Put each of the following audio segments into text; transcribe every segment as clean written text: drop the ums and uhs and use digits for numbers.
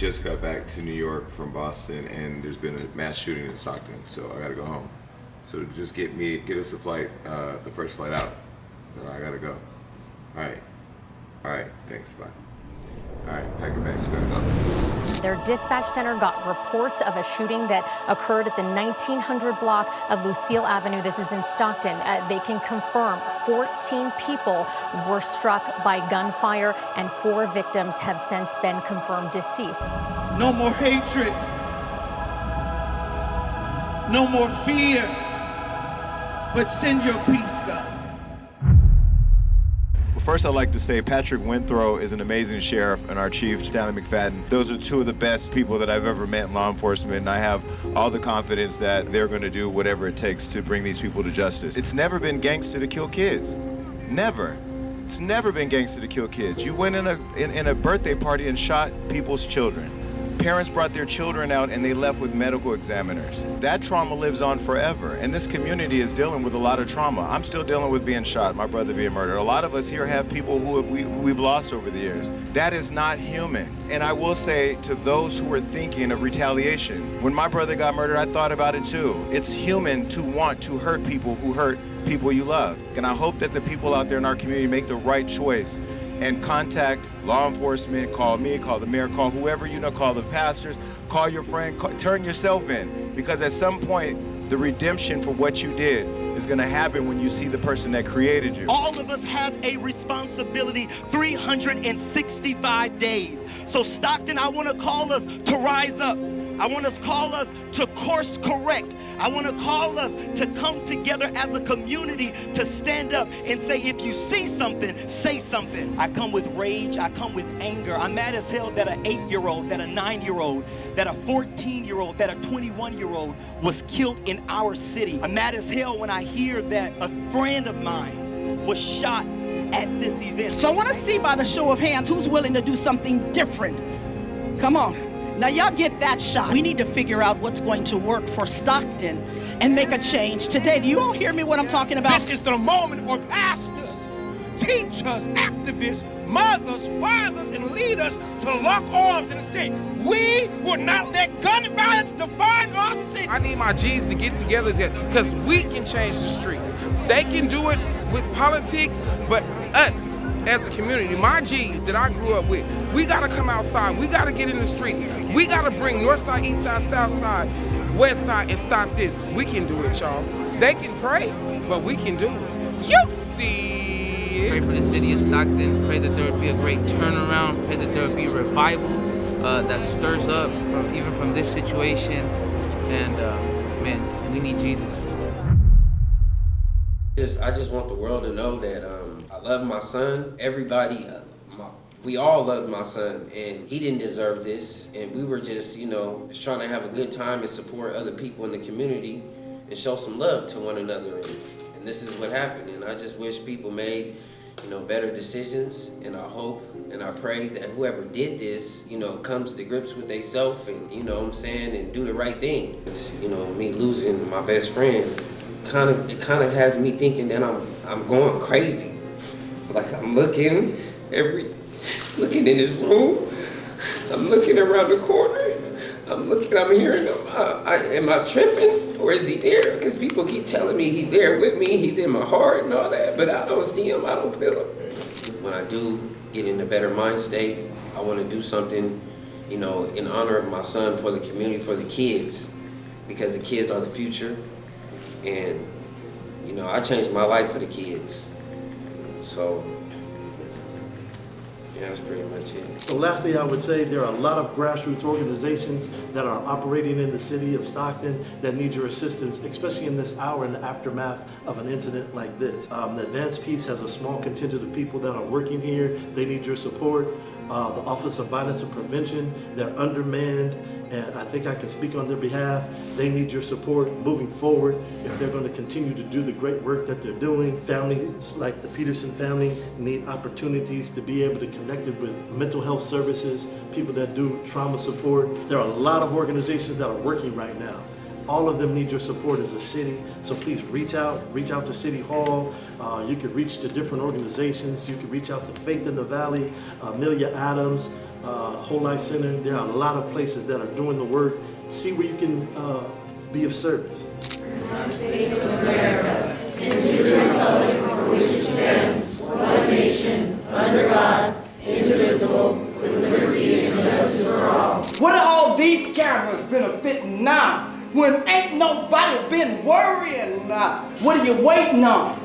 just got back to New York from Boston, and there's been a mass shooting in Stockton, so I gotta go home. So just get us a flight, the first flight out. So I gotta go. All right, thanks, bye. All right, pack your bags, gotta go. Their dispatch center got reports of a shooting that occurred at the 1900 block of Lucille Avenue. This is in Stockton. They can confirm 14 people were struck by gunfire, and 4 victims have since been confirmed deceased. No more hatred. No more fear. But send your peace, God. First, I'd like to say Patrick Winthrow is an amazing sheriff, and our chief, Stanley McFadden. Those are 2 of the best people that I've ever met in law enforcement, and I have all the confidence that they're going to do whatever it takes to bring these people to justice. It's never been gangster to kill kids. Never. It's never been gangster to kill kids. You went in a birthday party and shot people's children. Parents brought their children out and they left with medical examiners. That trauma lives on forever, and this community is dealing with a lot of trauma. I'm still dealing with being shot, my brother being murdered. A lot of us here have people who we've lost over the years. That is not human. And I will say to those who are thinking of retaliation, when my brother got murdered, I thought about it too. It's human to want to hurt people who hurt people you love. And I hope that the people out there in our community make the right choice and contact law enforcement, call me, call the mayor, call whoever you know, call the pastors, call your friend, turn yourself in. Because at some point, the redemption for what you did is gonna happen when you see the person that created you. All of us have a responsibility 365 days. So Stockton, I wanna call us to rise up. I want to call us to course correct. I want to call us to come together as a community to stand up and say, if you see something, say something. I come with rage. I come with anger. I'm mad as hell that an 8-year-old, that a 9-year-old, that a 14-year-old, that a 21-year-old was killed in our city. I'm mad as hell when I hear that a friend of mine was shot at this event. So I want to see by the show of hands who's willing to do something different. Come on. Now y'all get that shot. We need to figure out what's going to work for Stockton and make a change today. Do you all hear me what I'm talking about? This is the moment for pastors, teachers, activists, mothers, fathers, and leaders to lock arms and say, we will not let gun violence define our city. I need my G's to get together because we can change the streets. They can do it with politics, but us as a community, my G's that I grew up with, we gotta come outside, we gotta get in the streets, we gotta bring north side, east side, south side, west side, and stop this. We can do it, y'all. They can pray, but we can do it. You see it. Pray for the city of Stockton, pray that there would be a great turnaround, pray that there would be revival that stirs up from this situation, and man, we need Jesus. I just want the world to know that I love my son. Everybody, we all loved my son, and he didn't deserve this. And we were just trying to have a good time and support other people in the community and show some love to one another. And this is what happened. And I just wish people made, better decisions. And I hope and I pray that whoever did this, comes to grips with themselves and, and do the right thing. Me losing my best friend. It kind of has me thinking that I'm going crazy. Like I'm looking in this room. I'm looking around the corner. I'm hearing him. Am I tripping or is he there? Because people keep telling me he's there with me. He's in my heart and all that, but I don't see him. I don't feel him. When I do get in a better mind state, I want to do something, in honor of my son, for the community, for the kids, because the kids are the future. And, I changed my life for the kids. So, yeah, that's pretty much it. So lastly, I would say there are a lot of grassroots organizations that are operating in the city of Stockton that need your assistance, especially in this hour in the aftermath of an incident like this. The Advanced Peace has a small contingent of people that are working here. They need your support. The Office of Violence and Prevention, they're undermanned, and I think I can speak on their behalf. They need your support moving forward if they're going to continue to do the great work that they're doing. Families like the Peterson family need opportunities to be able to connect it with mental health services, people that do trauma support. There are a lot of organizations that are working right now. All of them need your support as a city, so please reach out to City Hall. You can reach to different organizations. You can reach out to Faith in the Valley, Amelia Adams, Whole Life Center. There are a lot of places that are doing the work. See where you can be of service. United States of America, and to the republic for which it stands, one nation, under God, indivisible, with liberty and justice for all. What are all these cameras benefiting now? When ain't nobody been worrying, what are you waiting on?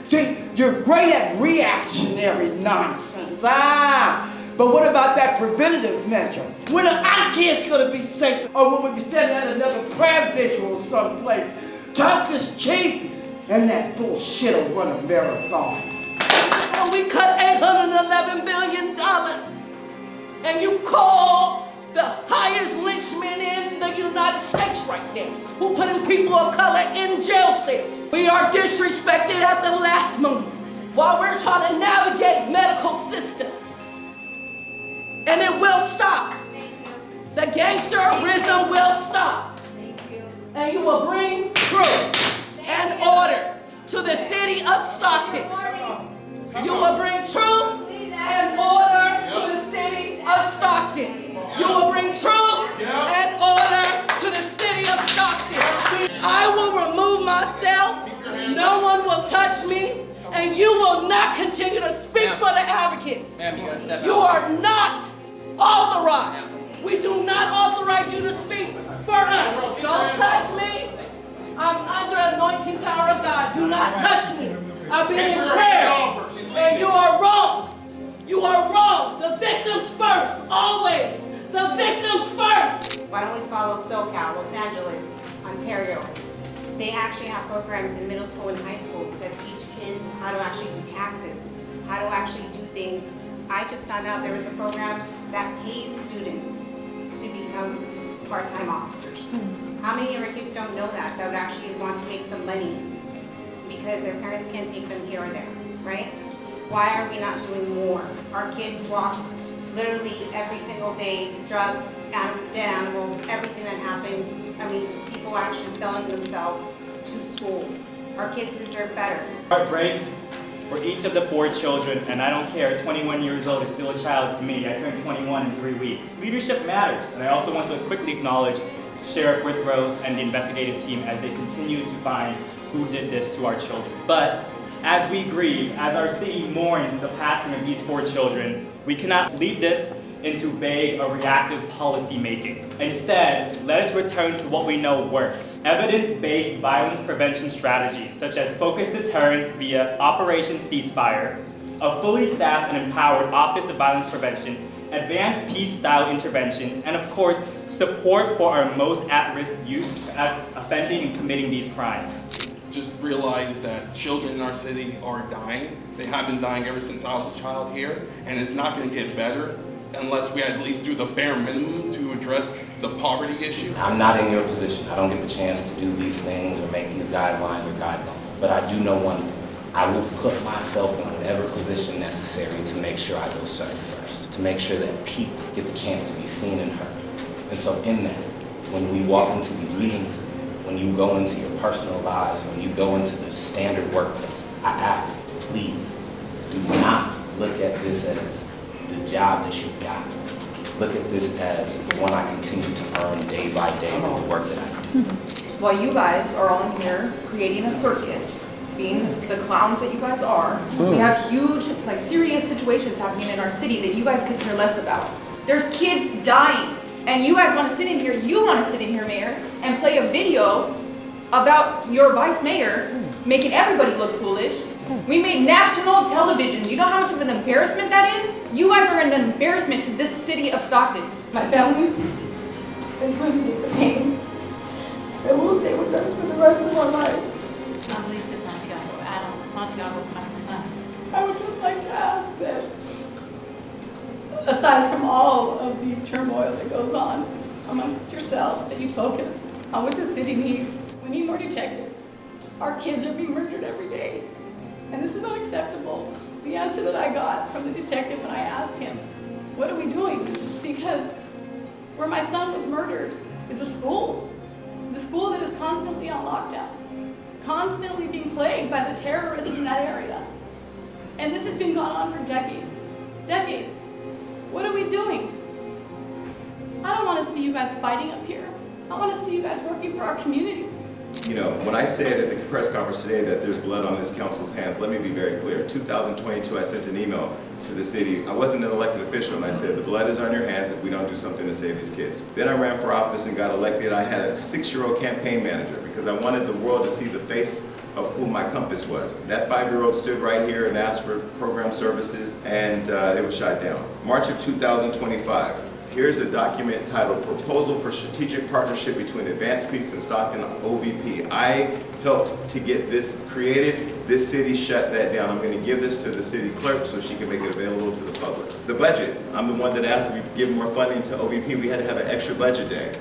See, you're great at reactionary nonsense, but what about that preventative measure? When are our kids gonna be safe? Or will we be standing at another prayer visual someplace? Talk is cheap, and that bullshit will run a marathon. Oh, we cut $811 billion, and you call the highest lynchman in the United States right now, who putting people of color in jail cells. We are disrespected at the last moment while we're trying to navigate medical systems. And it will stop. The gangsterism will stop. And you will bring truth and order to the city of Stockton. You will bring truth and order to the city of Stockton. You will bring truth and order to the city of Stockton. I will remove myself. No one will touch me. And you will not continue to speak for the advocates. You are not authorized. We do not authorize you to speak for us. Don't touch me. I'm under anointing power of God. Do not touch me. I've been in prayer. And you are wrong. You are wrong. The victims first, always. The victims first. Why don't we follow SoCal, Los Angeles, Ontario? They actually have programs in middle school and high schools that teach kids how to actually do taxes, how to actually do things. I just found out there was a program that pays students to become part-time officers. How many of our kids don't know that would actually want to make some money because their parents can't take them here or there, right? Why are we not doing more? Our kids walk literally every single day, drugs, dead animals, everything that happens. I mean, people are actually selling themselves to school. Our kids deserve better. Heart breaks for each of the 4 children, and I don't care, 21 years old is still a child to me. I turned 21 in 3 weeks. Leadership matters, and I also want to quickly acknowledge Sheriff Withrow and the investigative team as they continue to find who did this to our children. But as we grieve, as our city mourns the passing of these 4 children, we cannot leave this into vague or reactive policy making. Instead, let us return to what we know works. Evidence-based violence prevention strategies, such as focused deterrence via Operation Ceasefire, a fully staffed and empowered Office of Violence Prevention, advanced peace-style interventions, and of course, support for our most at-risk youth offending and committing these crimes. Just realize that children in our city are dying. They have been dying ever since I was a child here, and it's not going to get better unless we at least do the bare minimum to address the poverty issue. I'm not in your position. I don't get the chance to do these things or make these guidelines or guidelines. But I do know one thing. I will put myself in whatever position necessary to make sure I go serve first, to make sure that people get the chance to be seen and heard. And so in that, when we walk into these meetings, when you go into your personal lives, when you go into the standard workplace, I ask, please, do not look at this as the job that you got. Look at this as the one I continue to earn day by day with the work that I do. While you guys are all in here creating a circus, being the clowns that you guys are, we have huge, serious situations happening in our city that you guys could care less about. There's kids dying, and you guys want to sit in here, Mayor, and play a video about your vice mayor making everybody look foolish. We made national television. You know how much of an embarrassment that is? You guys are an embarrassment to this city of Stockton. My family is living in the pain that will stay with us for the rest of our lives. I'm Lisa Santiago. Adam Santiago's my son. I would just like to ask that, aside from all of the turmoil that goes on amongst yourselves, that you focus on what the city needs. We need more detectives. Our kids are being murdered every day, and this is unacceptable. The answer that I got from the detective when I asked him, what are we doing? Because where my son was murdered is a school. The school that is constantly on lockdown, constantly being plagued by the terrorists in that area. And this has been going on for decades. Decades. What are we doing? I don't want to see you guys fighting up here. I want to see you guys working for our community. You know, when I said at the press conference today that there's blood on this council's hands, let me be very clear. 2022, I sent an email to the city. I wasn't an elected official, and I said, the blood is on your hands if we don't do something to save these kids. Then I ran for office and got elected. I had a 6-year-old campaign manager because I wanted the world to see the face of who my compass was. That 5-year-old stood right here and asked for program services, and it was shot down. March of 2025. Here's a document titled Proposal for Strategic Partnership Between Advanced Peace and Stockton OVP. I helped to get this created. This city shut that down. I'm going to give this to the city clerk so she can make it available to the public. The budget. I'm the one that asked if we give more funding to OVP. We had to have an extra budget day.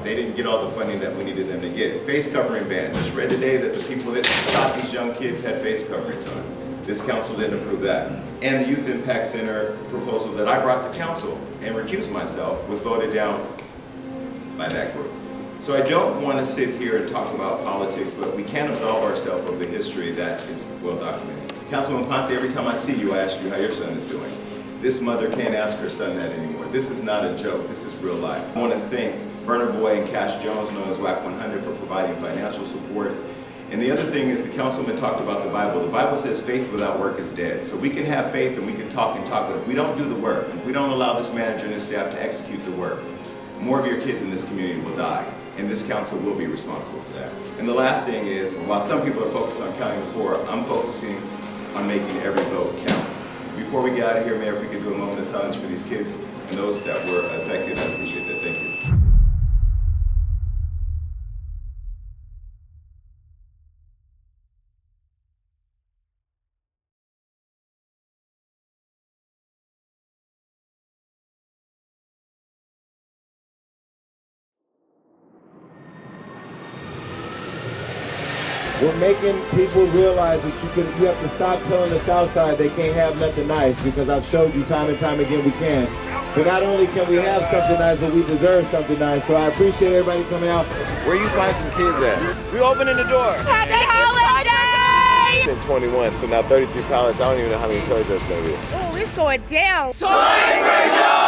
They didn't get all the funding that we needed them to get. Face covering ban. Just read today that the people that thought these young kids had face coverings on. This council didn't approve that. And the Youth Impact Center proposal that I brought to council and recused myself was voted down by that group. So I don't want to sit here and talk about politics, but we can't absolve ourselves of the history that is well documented. Councilman Ponce, every time I see you, I ask you how your son is doing. This mother can't ask her son that anymore. This is not a joke, this is real life. I want to thank Verna Boy and Cash Jones, known as WAC 100, for providing financial support. And the other thing is, the councilman talked about the Bible. The Bible says faith without work is dead. So we can have faith and we can talk, but if we don't do the work, if we don't allow this manager and his staff to execute the work, more of your kids in this community will die. And this council will be responsible for that. And the last thing is, while some people are focused on counting the floor, I'm focusing on making every vote count. Before we get out of here, Mayor, if we could do a moment of silence for these kids and those that were affected, I'd appreciate that. Thank you. We're making people realize that you have to stop telling the South Side they can't have nothing nice, because I've showed you time and time again we can. But not only can we have something nice, but we deserve something nice. So I appreciate everybody coming out. Where you find some kids at? We opening the door. Happy holiday! It's 21, so now 33 pallets. I don't even know how many toys that's gonna be. Oh, it's going down. Toys for Joy!